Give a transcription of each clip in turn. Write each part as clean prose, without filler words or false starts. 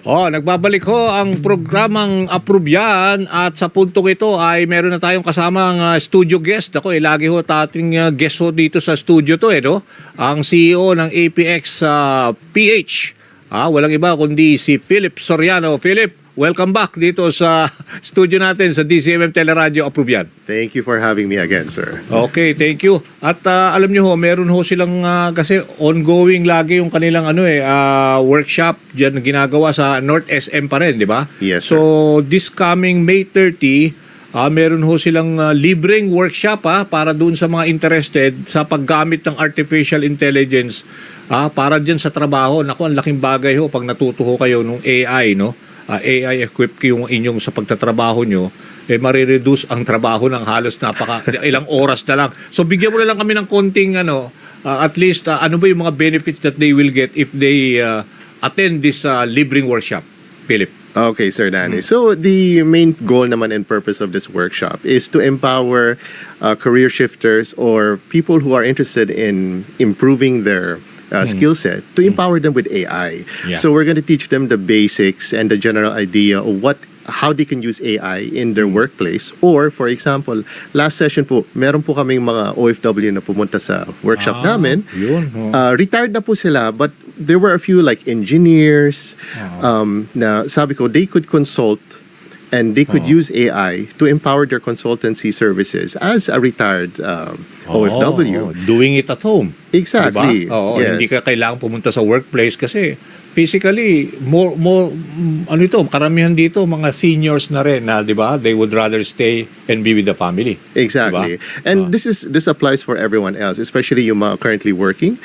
Nagbabalik ho ang programang Approve Yan at sa puntong ito ay meron na tayong kasamang studio guest. Lagi ho ating guest ho dito sa studio to no? Ang CEO ng APX PH. Walang iba kundi si Philip Soriano. Philip, welcome back dito sa studio natin sa DZMM Teleradio Approve Yan. Thank you for having me again, sir. Okay, thank you. At alam niyo ho, meron ho silang kasi ongoing lagi yung kanilang workshop diyan na ginagawa sa North SM pa rin, di ba? Yes, sir. So, this coming May 30, meron ho silang libreng workshop para doon sa mga interested sa paggamit ng artificial intelligence para diyan sa trabaho. Naku, ang laking bagay ho pag natuto ho kayo ng AI, no? AI equipped yung inyong sa pagtatrabaho nyo, marireduce ang trabaho ng halos ilang oras na lang. So bigyan mo na lang kami ng konting at least ano ba yung mga benefits that they will get if they attend this libreng workshop, Philip? Okay, Sir Danny. So the main goal naman and purpose of this workshop is to empower career shifters or people who are interested in improving their skill set to empower them with AI. Yeah. So we're going to teach them the basics and the general idea of how they can use AI in their workplace. Or, for example, last session po, meron po kaming mga OFW na pumunta sa workshop namin. Yun. Retired na po sila, but there were a few like engineers na sabi ko, they could consult and they could use AI to empower their consultancy services as a retired OFW. Doing it at home. Exactly. Diba? Yes. Hindi ka kailangan pumunta sa workplace kasi physically more karamihan dito mga seniors na rin na, 'di ba? They would rather stay and be with the family. Exactly. Diba? And this applies for everyone else, especially yung mga currently working.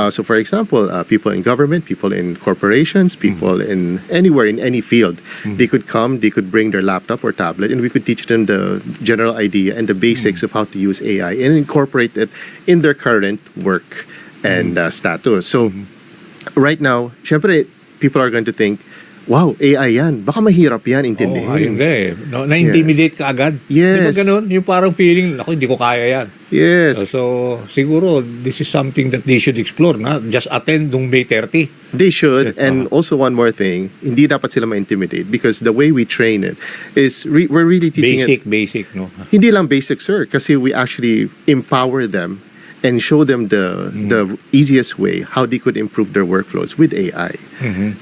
So for example, people in government, people in corporations, people in anywhere in any field, they could come, they could bring their laptop or tablet and we could teach them the general idea and the basics of how to use AI and incorporate it in their current work and status. So right now, syempre, people are going to think, wow, AI yan. Baka mahirap yan intindihin. Na-intimidate ka agad. Yes. Di ba ganun? Yung parang feeling, ako, hindi ko kaya yan. Yes. So, siguro, this is something that they should explore. Just attend nung May 30. They should. And also one more thing, hindi dapat sila ma-intimidate because the way we train it is we're really teaching Basic, no? Hindi lang basic, sir. Kasi we actually empower them and show them the easiest way how they could improve their workflows with AI.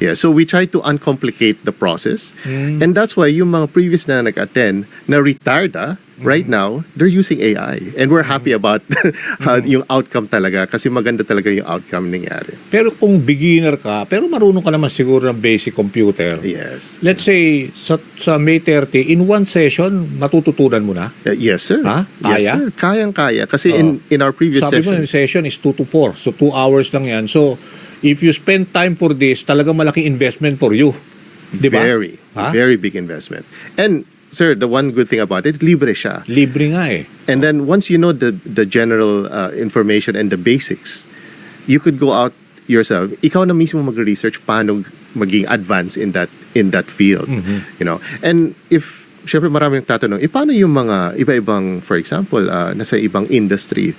Yeah, so we try to uncomplicate the process. And that's why yung mga previous na nag-attend na retired right now, they're using AI. And we're happy about yung outcome talaga kasi maganda talaga yung outcome nangyari. Pero kung beginner ka, pero marunong ka naman siguro ng basic computer. Yes. Let's say, sa May 30, in one session, matututunan mo na? Yes, sir. Ha? Yes, Kaya? sir. Kayang-kaya. Kasi in our previous Sabi mo, session, yung session is 2 to 4. So, 2 hours lang yan. So, if you spend time for this, talagang malaking investment for you. Di ba? very big investment. And sir, the one good thing about it, libre siya. Libre nga eh. And then once you know the general information and the basics, you could go out yourself. Ikaw na mismo mag-research paano maging advanced in that field. You know. And if syempre maraming tatanong, paano yung mga iba-ibang, for example, nasa ibang industry?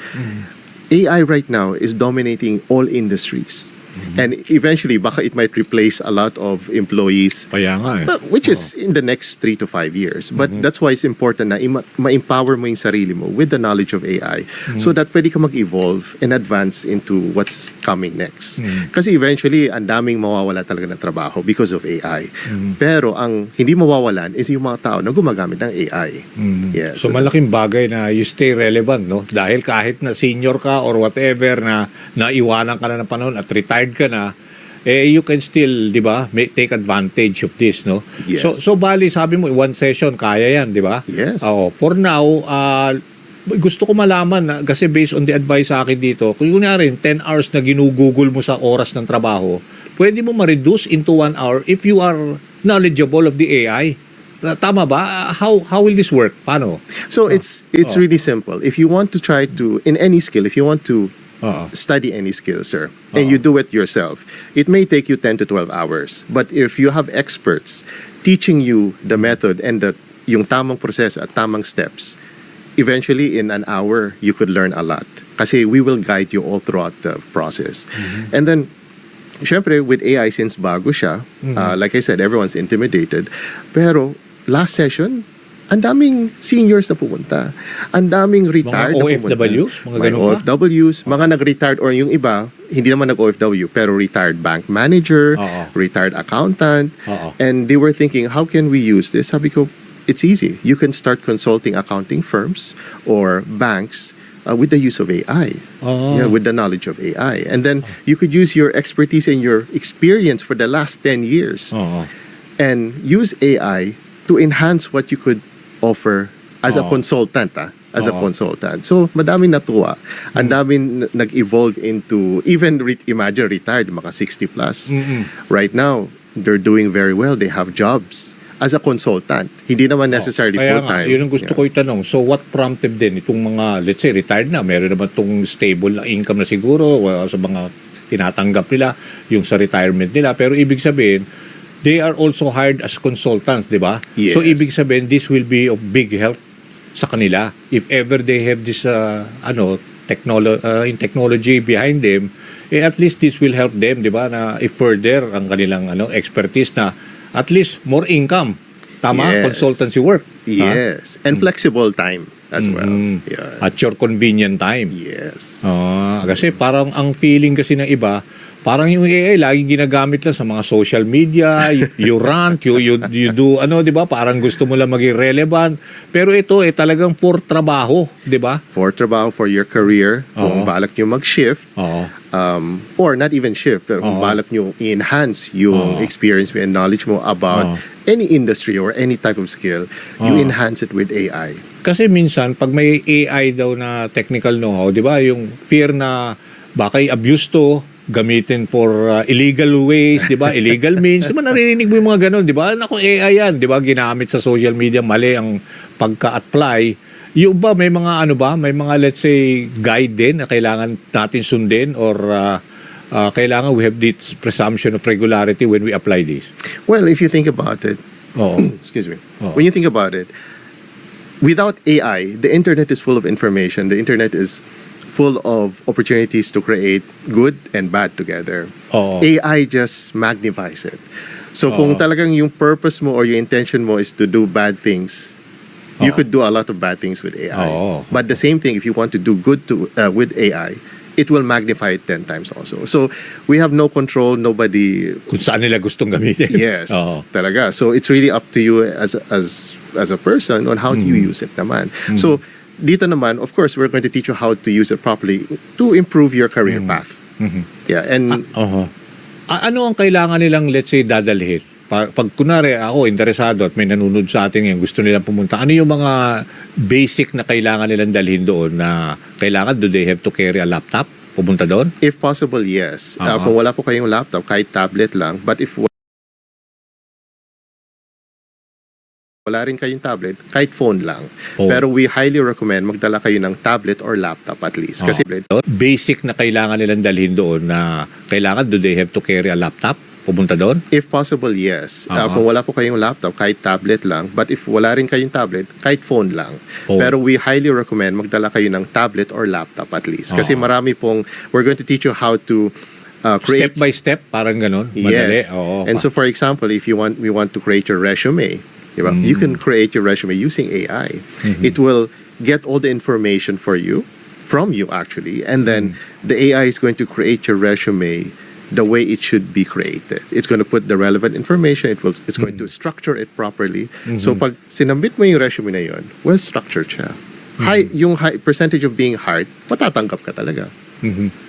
AI right now is dominating all industries. And eventually, baka it might replace a lot of employees. Kaya nga eh. Which is in the next 3 to 5 years. But that's why it's important na ma-empower mo yung sarili mo with the knowledge of AI so that pwede ka mag-evolve and advance into what's coming next. Kasi eventually, ang daming mawawala talaga ng trabaho because of AI. Pero ang hindi mawawalan is yung mga tao na gumagamit ng AI. Yes. So, malaking bagay na you stay relevant, no? Dahil kahit na senior ka or whatever na naiwanan ka na ng panahon at retired ka na, you can still, di ba, take advantage of this, no? Yes. So bali, sabi mo, one session, kaya yan, di ba? Yes. For now, gusto ko malaman, kasi based on the advice sa akin dito, kung yun nga rin, 10 hours na ginugugol mo sa oras ng trabaho, pwede mo ma-reduce into 1 hour if you are knowledgeable of the AI. Tama ba? How will this work? Paano? So it's really simple. If you want to try to, in any skill, if you want to study any skill, sir, and you do it yourself, it may take you 10 to 12 hours. But if you have experts teaching you the method and yung tamang proseso at tamang steps, eventually in an hour, you could learn a lot. Kasi we will guide you all throughout the process. And then, syempre, with AI, since bago siya, like I said, everyone's intimidated. Pero, last session, ang daming seniors na pumunta. Ang daming retired na pumunta. OFWs? Mga May ganun ba? OFWs, mga nag-retired, or yung iba, hindi naman nag-OFW, pero retired bank manager, Oo. retired accountant. Oo. And they were thinking, how can we use this? Sabi ko, it's easy. You can start consulting accounting firms or banks with the use of AI, Oo. with the knowledge of AI. And then you could use your expertise and your experience for the last 10 years Oo. and use AI to enhance what you could offer as a Oo. consultant. As a Oo. consultant. So, madaming natuwa. Ang daming nag-evolve into, even imagine retired, mga 60 plus. Right now, they're doing very well. They have jobs as a consultant. Hindi naman necessarily Kaya nga, full-time. yun ang gusto ko itanong. So what prompted din itong mga, let's say, retired na, meron naman itong stable na income na siguro sa mga tinatanggap nila, yung sa retirement nila. Pero ibig sabihin, they are also hired as consultants, di ba? Yes. So ibig sabihin, this will be of big help sa kanila. If ever they have this, technology behind them, at least this will help them, di ba, na i-further ang kanilang expertise na at least more income. Tama? Yes. Consultancy work. Ha? Yes. And flexible time as well. Mhm. Yeah. At your convenient time. Yes. Kasi parang ang feeling kasi ng iba, parang yung AI laging ginagamit lang sa mga social media, you rant, you do di ba? Parang gusto mo lang maging relevant. Pero ito talagang for trabaho, di ba? For trabaho, for your career, Oo. kung balak nyo mag-shift, Oo. or not even shift, pero kung Oo. balak nyo i-enhance yung Oo. experience mo and knowledge mo about Oo. any industry or any type of skill, you Oo. enhance it with AI. Kasi minsan pag may AI daw na technical know-how, di ba? Yung fear na baka i-abuse to, gamitin for illegal ways, di ba? Illegal means. Di ba naririnig mo yung mga ganun, di ba? Naku, AI yan, di ba? Ginamit sa social media, mali ang pagka-apply. Yung ba, may mga may mga let's say guide din na kailangan natin sundin or kailangan we have this presumption of regularity when we apply this. Well, if you think about it, Oo. excuse me, Oo. when you think about it, without AI, the internet is full of information. The internet is full of opportunities to create good and bad together. Oo. AI just magnifies it. So kung Oo. talagang yung purpose mo or yung intention mo is to do bad things, you Oo. could do a lot of bad things with AI. Oo. But the same thing, if you want to do good with AI, it will magnify it 10 times also. So we have no control, nobody. Kung saan nila gustong gamitin. Yes, Oo. talaga. So it's really up to you as a person on how do you use it naman. So dito naman, of course, we're going to teach you how to use it properly to improve your career path. Yeah, and Oo. Ano ang kailangan nilang, let's say, dadalhin? Pag kunwari ako, interesado at may nanunod sa atin ngayon, gusto nilang pumunta, ano yung mga basic na kailangan nilang dalhin doon na kailangan, do they have to carry a laptop? Pumunta doon? if possible, yes. Oo. Kung wala po kayong laptop, kahit tablet lang. But if wala rin kayong tablet, kahit phone lang. Phone. Pero we highly recommend magdala kayo ng tablet or laptop at least. Kasi Basic na kailangan nilang dalhin doon na kailangan, do they have to carry a laptop? Pumunta doon? if possible, yes. Oo. Kung wala po kayong laptop, kahit tablet lang. But if wala rin kayong tablet, kahit phone lang. Phone. Pero we highly recommend magdala kayo ng tablet or laptop at least. Kasi Oo. marami pong, we're going to teach you how to create. Step by step, parang ganun? Madali? Yes. Oo. And so for example, if we want to create your resume, diba? You can create your resume using AI. It will get all the information from you actually, and then the AI is going to create your resume the way it should be created. It's going to put the relevant information, it's going to structure it properly. So pag sinambit mo yung resume na yun, well structured siya. Yung high percentage of being hired, matatanggap ka talaga.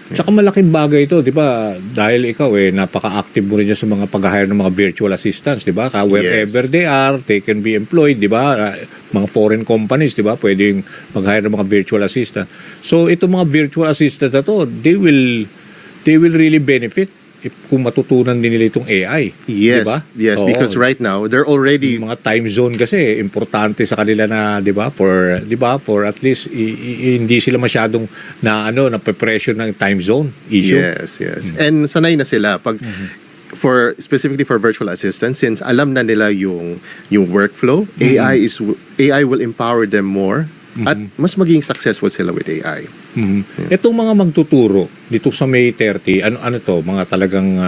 Tsaka malaking bagay ito, di ba? Dahil ikaw napaka-active mo rin sa mga pag-hire ng mga virtual assistants, di ba? Wherever Yes. they are, they can be employed, di ba? Mga foreign companies, di ba? Pwedeng mag-hire ng mga virtual assistant. So, itong mga virtual assistant na to, they will really benefit kung matutunan din nila itong AI. Yes, di ba? yes, Oo. because right now they're already Yung mga time zone kasi importante sa kanila na 'di ba for at least hindi sila masyadong na pressure ng time zone issue. Yes, yes. And sanay na sila pag specifically for virtual assistants, since alam na nila yung workflow, AI will empower them more at mas maging successful sila with AI. Itong mga magtuturo dito sa May 30, ano to, mga talagang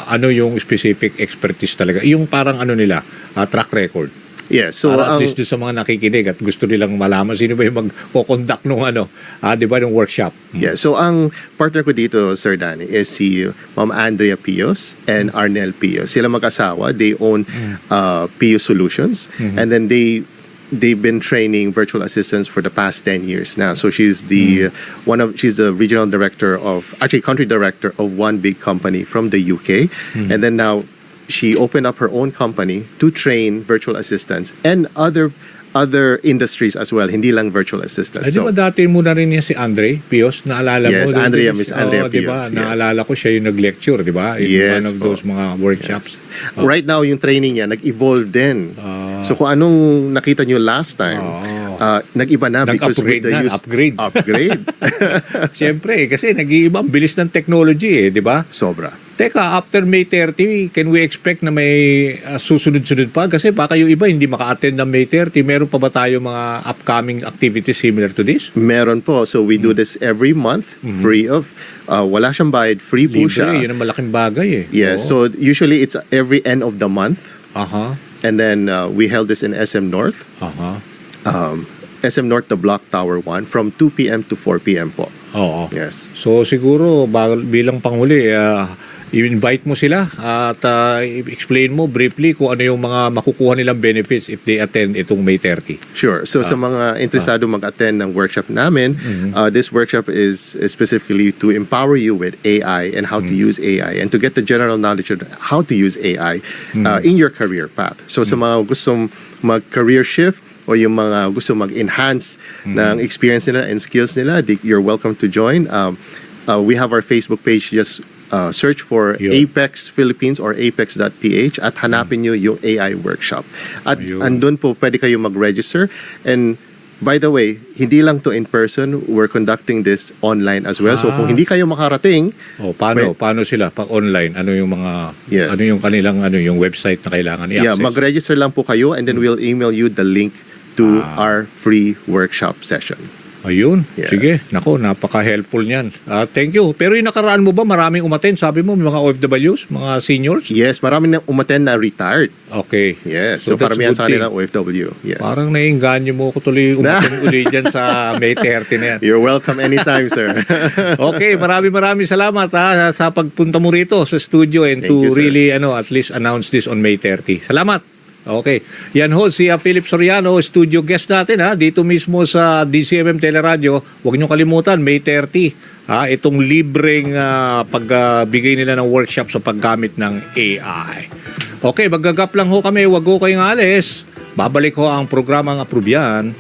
ano yung specific expertise talaga? Yung parang ano nila, track record. Yeah, so Para at ang least doon sa mga nakikinig at gusto nilang malaman sino ba yung magko-conduct nung ano, di ba, ng workshop. Yeah, so ang partner ko dito, Sir Danny, is si Ma'am Andrea Pios and Arnel Pios. Sila mag-asawa, they own Pios Solutions, and then they've been training virtual assistants for the past 10 years now. So she's the she's the regional director of, actually country director of one big company from the UK, and then now she opened up her own company to train virtual assistants and other industries as well, hindi lang virtual assistants. Di ba dati muna rin niya si Andre Pios? Naalala Yes, mo? Andrea, Miss Andrea Di ba? Pios, yes. Naalala ko siya yung nag-lecture, di ba? In Yes, one of po. those mga workshops. Right now, yung training niya, nag-evolve din. So kung anong nakita nyo last time, nag-iba na because with Nag-upgrade the na, use... upgrade. Upgrade. Siyempre, kasi nag-iiba, ang bilis ng technology di ba? Sobra. Teka, after May 30, can we expect na may susunod-sunod pa? Kasi baka yung iba hindi maka-attend ng May 30. Meron pa ba tayo mga upcoming activities similar to this? Meron po. So we do this every month, free of... wala siyang bayad, free po siya. Libre, yun ang malaking bagay Yes, Oo. so usually it's every end of the month. Aha, And then we held this in SM North. aha. SM North, the Block Tower 1, from 2 p.m. to 4 p.m. po. Oo. Yes. So siguro bilang panghuli, i-invite mo sila at explain mo briefly kung ano yung mga makukuha nilang benefits if they attend itong May 30. Sure. So sa mga interesado mag-attend ng workshop namin, this workshop is specifically to empower you with AI and how to use AI and to get the general knowledge of how to use AI in your career path. So sa mga gustong mag-career shift o yung mga gusto mag-enhance ng experience nila and skills nila, you're welcome to join. We have our Facebook page. Just search for Yun. Apex Philippines or apex.ph at hanapin nyo yung AI workshop. At Ayun. andun po pwede kayo mag-register. And by the way, hindi lang to in person, we're conducting this online as well. So kung hindi kayo makarating, Paano sila pag online? Ano yung mga Yeah. ano yung kanilang yung website na kailangan i-access? mag-register lang po kayo and then we'll email you the link to our free workshop session. Ayun. Yes. Sige. Nako, napaka-helpful niyan. Thank you. Pero yung nakaraan mo ba, maraming umaten? Sabi mo, may mga OFWs, mga seniors? Yes, marami na umattend na retired. Okay. Yes, So so, that's paramihan good sa thing. kanila OFW. Yes. Parang naiinganyo mo ko tuloy umaten uli dyan sa May 30 na yan. You're welcome anytime, sir. Okay, maraming salamat sa pagpunta mo rito sa studio and Thank to you, sir. really at least announce this on May 30. Salamat. Okay. Yan ho si Philip Soriano, studio guest natin dito mismo sa DCMM Teleradio. Huwag niyo kalimutan May 30. Itong libreng pagbigay nila ng workshop sa paggamit ng AI. Okay, maggagap lang ho kami. Huwag ho kayong alis. Babalik ho ang programang Approve Yan.